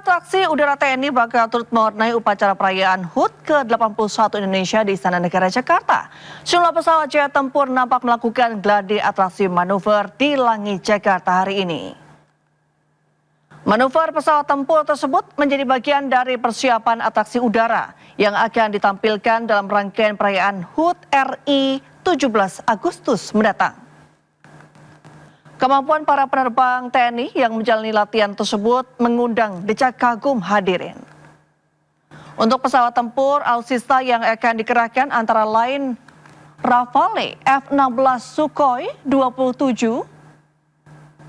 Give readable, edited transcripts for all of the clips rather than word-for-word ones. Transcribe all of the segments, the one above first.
atraksi udara TNI bakal turut mewarnai upacara perayaan HUT ke-81 Indonesia di Istana Negara Jakarta. Sejumlah pesawat jet tempur nampak melakukan gladi atraksi manuver di langit Jakarta hari ini. Manuver pesawat tempur tersebut menjadi bagian dari persiapan atraksi udara yang akan ditampilkan dalam rangkaian perayaan HUT RI 17 Agustus mendatang. Kemampuan para penerbang TNI yang menjalani latihan tersebut mengundang decak kagum hadirin. Untuk pesawat tempur alutsista yang akan dikerahkan antara lain Rafale F-16 Sukhoi 27, 30,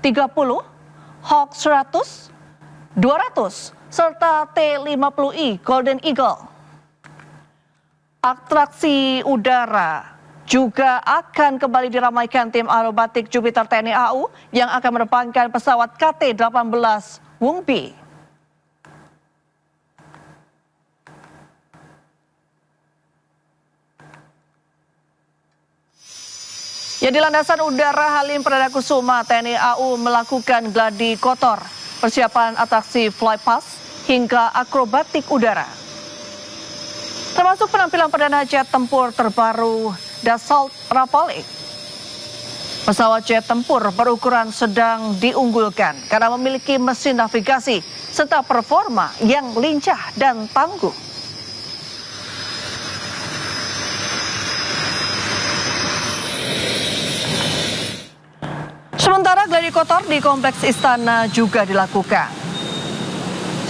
Hawk 100, 200, serta T-50I Golden Eagle. Atraksi udara juga akan kembali diramaikan tim aerobatik Jupiter TNI AU yang akan menerbangkan pesawat KT-18 Wungbi. Di landasan udara Halim Perdana Kusuma, TNI AU melakukan gladi kotor, persiapan atraksi flypast hingga akrobatik udara. Termasuk penampilan perdana jet tempur terbaru Dassault Rafale. Pesawat jet tempur berukuran sedang diunggulkan karena memiliki mesin navigasi serta performa yang lincah dan tangguh. Sementara gladi kotor di kompleks istana juga dilakukan.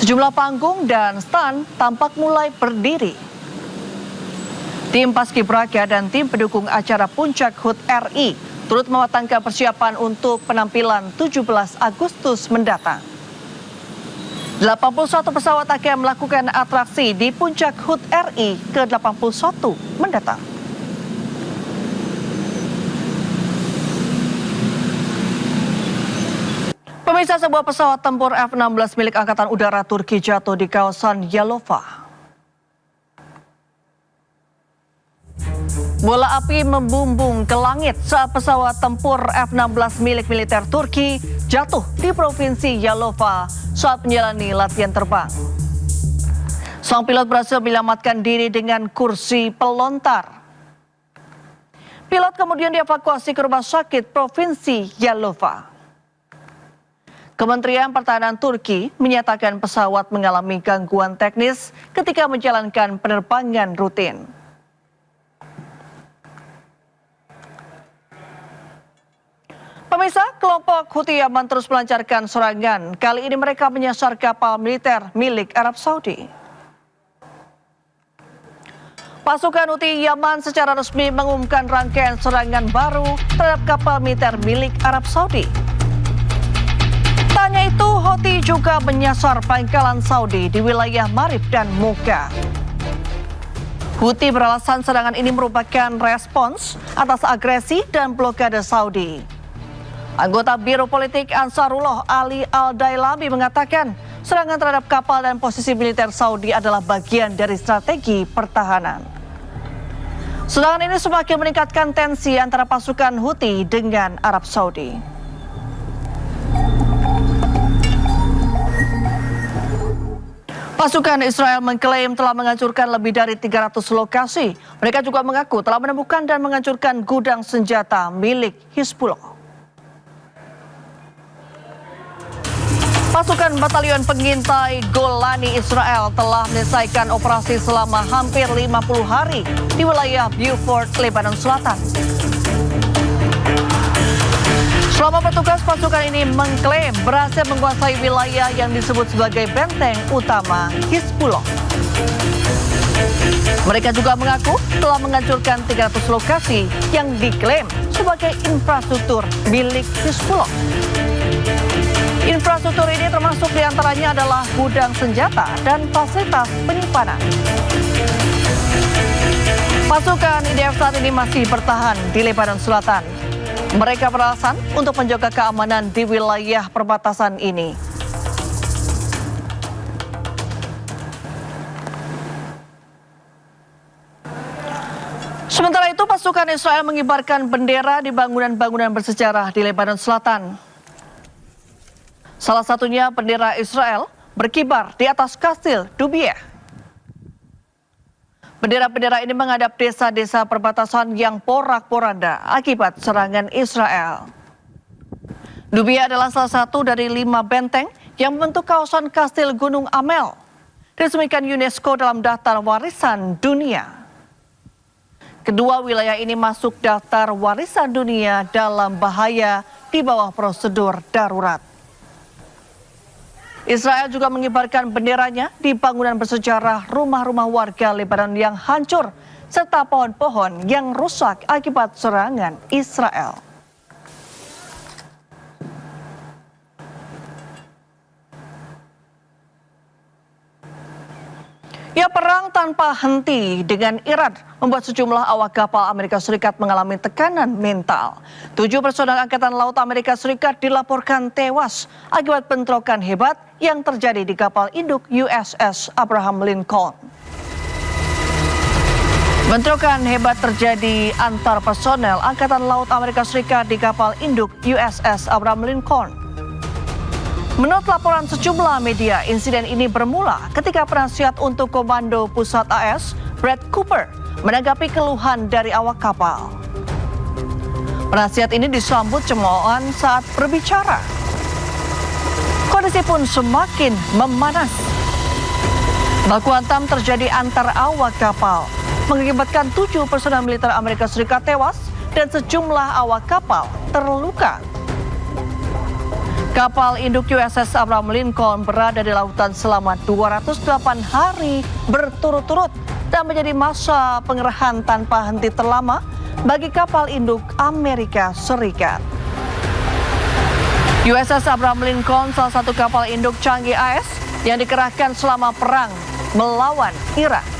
Sejumlah panggung dan stand tampak mulai berdiri. Tim Paskibraka dan tim pendukung acara Puncak HUT RI turut mematangkan persiapan untuk penampilan 17 Agustus mendatang. 81 pesawat akan melakukan atraksi di Puncak HUT RI ke-81 mendatang. Pemirsa, sebuah pesawat tempur F-16 milik Angkatan Udara Turki jatuh di kawasan Yalova. Bola api membumbung ke langit saat pesawat tempur F-16 milik militer Turki jatuh di Provinsi Yalova saat menjalani latihan terbang. Sang pilot berhasil menyelamatkan diri dengan kursi pelontar. Pilot kemudian dievakuasi ke rumah sakit Provinsi Yalova. Kementerian Pertahanan Turki menyatakan pesawat mengalami gangguan teknis ketika menjalankan penerbangan rutin. Pemirsa, kelompok Houthi Yaman terus melancarkan serangan. Kali ini mereka menyasar kapal militer milik Arab Saudi. Pasukan Houthi Yaman secara resmi mengumumkan rangkaian serangan baru terhadap kapal militer milik Arab Saudi. Tak hanya itu, Houthi juga menyasar pangkalan Saudi di wilayah Marib dan Muka. Houthi beralasan serangan ini merupakan respons atas agresi dan blokade Saudi. Anggota Biro Politik Ansarullah Ali Al-Dailami mengatakan serangan terhadap kapal dan posisi militer Saudi adalah bagian dari strategi pertahanan. Serangan ini semakin meningkatkan tensi antara pasukan Houthi dengan Arab Saudi. Pasukan Israel mengklaim telah menghancurkan lebih dari 300 lokasi. Mereka juga mengaku telah menemukan dan menghancurkan gudang senjata milik Hizbullah. Pasukan Batalion Pengintai Golani Israel telah menyelesaikan operasi selama hampir 50 hari di wilayah Beaufort, Lebanon Selatan. Selama bertugas, pasukan ini mengklaim berhasil menguasai wilayah yang disebut sebagai benteng utama Hizbullah. Mereka juga mengaku telah menghancurkan 300 lokasi yang diklaim sebagai infrastruktur milik Hizbullah. Infrastruktur ini termasuk diantaranya adalah gudang senjata dan fasilitas penyimpanan. Pasukan IDF saat ini masih bertahan di Lebanon Selatan. Mereka beralasan untuk menjaga keamanan di wilayah perbatasan ini. Sementara itu, pasukan Israel mengibarkan bendera di bangunan-bangunan bersejarah di Lebanon Selatan. Salah satunya bendera Israel berkibar di atas kastil Dubieh. Bendera-bendera ini menghadap desa-desa perbatasan yang porak-poranda akibat serangan Israel. Dubieh adalah salah satu dari 5 benteng yang membentuk kawasan kastil Gunung Amel, diresmikan UNESCO dalam daftar warisan dunia. Kedua wilayah ini masuk daftar warisan dunia dalam bahaya di bawah prosedur darurat. Israel juga mengibarkan benderanya di bangunan bersejarah rumah-rumah warga Lebanon yang hancur, serta pohon-pohon yang rusak akibat serangan Israel. Ya, perang tanpa henti dengan Iran membuat sejumlah awak kapal Amerika Serikat mengalami tekanan mental. 7 personel Angkatan Laut Amerika Serikat dilaporkan tewas akibat bentrokan hebat yang terjadi di kapal induk USS Abraham Lincoln. Bentrokan hebat terjadi antar personel Angkatan Laut Amerika Serikat di kapal induk USS Abraham Lincoln. Menurut laporan sejumlah media, insiden ini bermula ketika penasihat untuk Komando Pusat AS, Brad Cooper, menanggapi keluhan dari awak kapal. Penasihat ini disambut cemoohan saat berbicara. Kondisi pun semakin memanas. Baku hantam terjadi antar awak kapal, mengakibatkan 7 personel militer Amerika Serikat tewas dan sejumlah awak kapal terluka. Kapal induk USS Abraham Lincoln berada di lautan selama 208 hari berturut-turut dan menjadi masa pengerahan tanpa henti terlama bagi kapal induk Amerika Serikat. USS Abraham Lincoln salah satu kapal induk canggih AS yang dikerahkan selama perang melawan Irak.